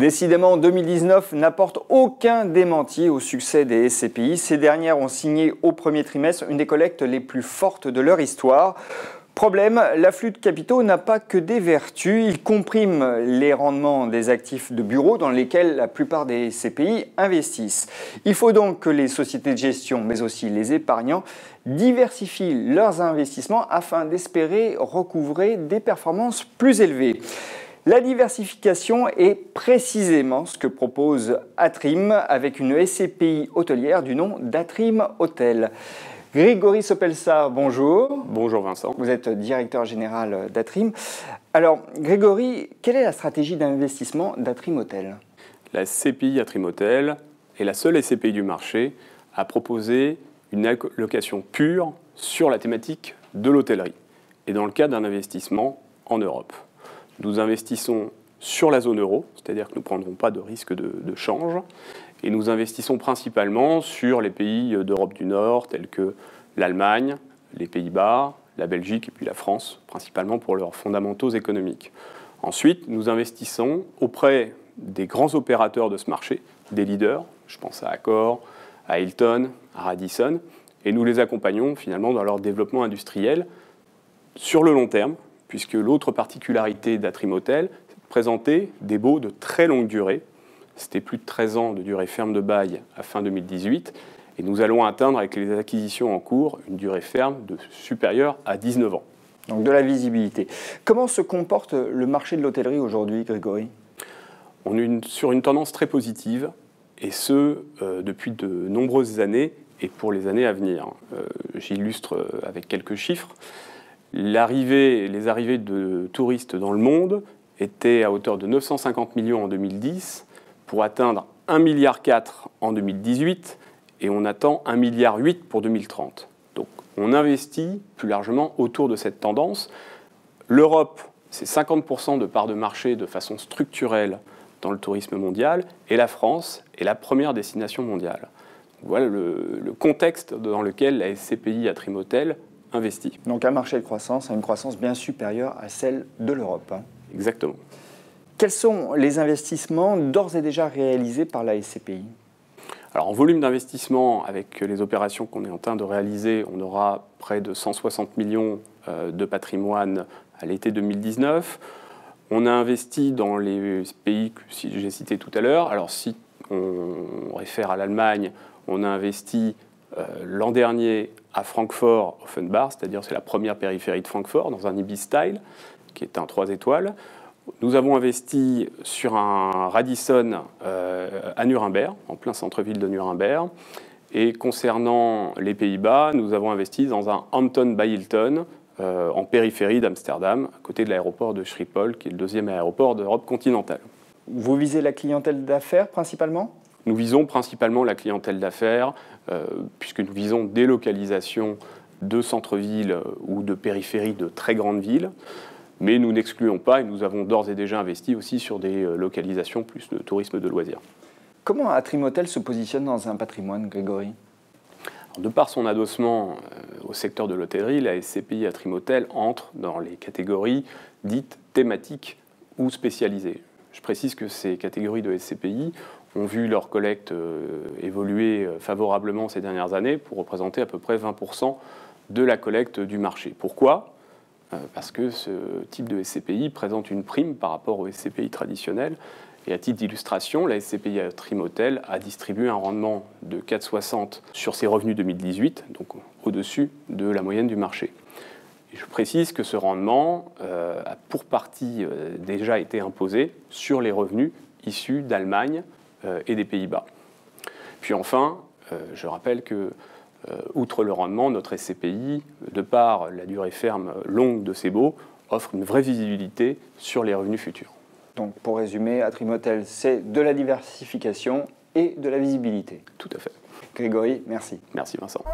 Décidément, 2019 n'apporte aucun démenti au succès des SCPI. Ces dernières ont signé au premier trimestre une des collectes les plus fortes de leur histoire. Problème, l'afflux de capitaux n'a pas que des vertus. Il comprime les rendements des actifs de bureau dans lesquels la plupart des SCPI investissent. Il faut donc que les sociétés de gestion, mais aussi les épargnants, diversifient leurs investissements afin d'espérer recouvrer des performances plus élevées. La diversification est précisément ce que propose Atrim avec une SCPI hôtelière du nom d'Atrim Hôtel. Grégory Sopelsa, bonjour. Bonjour Vincent. Vous êtes directeur général d'Atrim. Alors, Grégory, quelle est la stratégie d'investissement d'Atrim Hôtel? La SCPI Atrim Hôtel est la seule SCPI du marché à proposer une allocation pure sur la thématique de l'hôtellerie et dans le cadre d'un investissement en Europe. Nous investissons sur la zone euro, c'est-à-dire que nous ne prendrons pas de risque de change, et nous investissons principalement sur les pays d'Europe du Nord, tels que l'Allemagne, les Pays-Bas, la Belgique et puis la France, principalement pour leurs fondamentaux économiques. Ensuite, nous investissons auprès des grands opérateurs de ce marché, des leaders, je pense à Accor, à Hilton, à Radisson, et nous les accompagnons finalement dans leur développement industriel sur le long terme, puisque l'autre particularité d'Atrim Hôtel, c'est de présenter des baux de très longue durée. C'était plus de 13 ans de durée ferme de bail à fin 2018, et nous allons atteindre avec les acquisitions en cours une durée ferme supérieure à 19 ans. Donc de la visibilité. Comment se comporte le marché de l'hôtellerie aujourd'hui, Grégory? On est sur une tendance très positive, et ce, depuis de nombreuses années, et pour les années à venir. J'illustre avec quelques chiffres. Les arrivées de touristes dans le monde étaient à hauteur de 950 millions en 2010, pour atteindre 1,4 milliard en 2018, et on attend 1,8 milliard pour 2030. Donc on investit plus largement autour de cette tendance. L'Europe, c'est 50% de part de marché de façon structurelle dans le tourisme mondial, et la France est la première destination mondiale. Voilà le contexte dans lequel la SCPI Atrim Hôtel investit. Donc un marché de croissance, à une croissance bien supérieure à celle de l'Europe. Exactement. Quels sont les investissements d'ores et déjà réalisés par la SCPI? Alors en volume d'investissement, avec les opérations qu'on est en train de réaliser, on aura près de 160 millions de patrimoine à l'été 2019. On a investi dans les pays que j'ai cités tout à l'heure. Alors si on réfère à l'Allemagne, on a investi l'an dernier à Francfort Offenbach, c'est-à-dire c'est la première périphérie de Francfort, dans un Ibis Style, qui est un 3 étoiles. Nous avons investi sur un Radisson à Nuremberg, en plein centre-ville de Nuremberg. Et concernant les Pays-Bas, nous avons investi dans un Hampton by Hilton, en périphérie d'Amsterdam, à côté de l'aéroport de Schiphol, qui est le deuxième aéroport d'Europe continentale. Vous visez la clientèle d'affaires principalement? Nous visons principalement la clientèle d'affaires, puisque nous visons des localisations de centre-ville ou de périphérie de très grandes villes. Mais nous n'excluons pas, et nous avons d'ores et déjà investi aussi sur des localisations plus de tourisme de loisirs. Comment Atrim Hôtel se positionne dans un patrimoine, Grégory? De par son adossement au secteur de l'hôtellerie, la SCPI Atrim Hôtel entre dans les catégories dites thématiques ou spécialisées. Je précise que ces catégories de SCPI ont vu leur collecte évoluer favorablement ces dernières années pour représenter à peu près 20% de la collecte du marché. Pourquoi ? Parce que ce type de SCPI présente une prime par rapport aux SCPI traditionnels. Et à titre d'illustration, la SCPI Atrim Hôtel a distribué un rendement de 4,60 sur ses revenus 2018, donc au-dessus de la moyenne du marché. Et je précise que ce rendement a pour partie déjà été imposé sur les revenus issus d'Allemagne et des Pays-Bas. Puis enfin, je rappelle que outre le rendement, notre SCPI, de par la durée ferme longue de ses baux, offre une vraie visibilité sur les revenus futurs. Donc pour résumer, Atrim Hôtel, c'est de la diversification et de la visibilité. Tout à fait. Grégory, merci. Merci Vincent.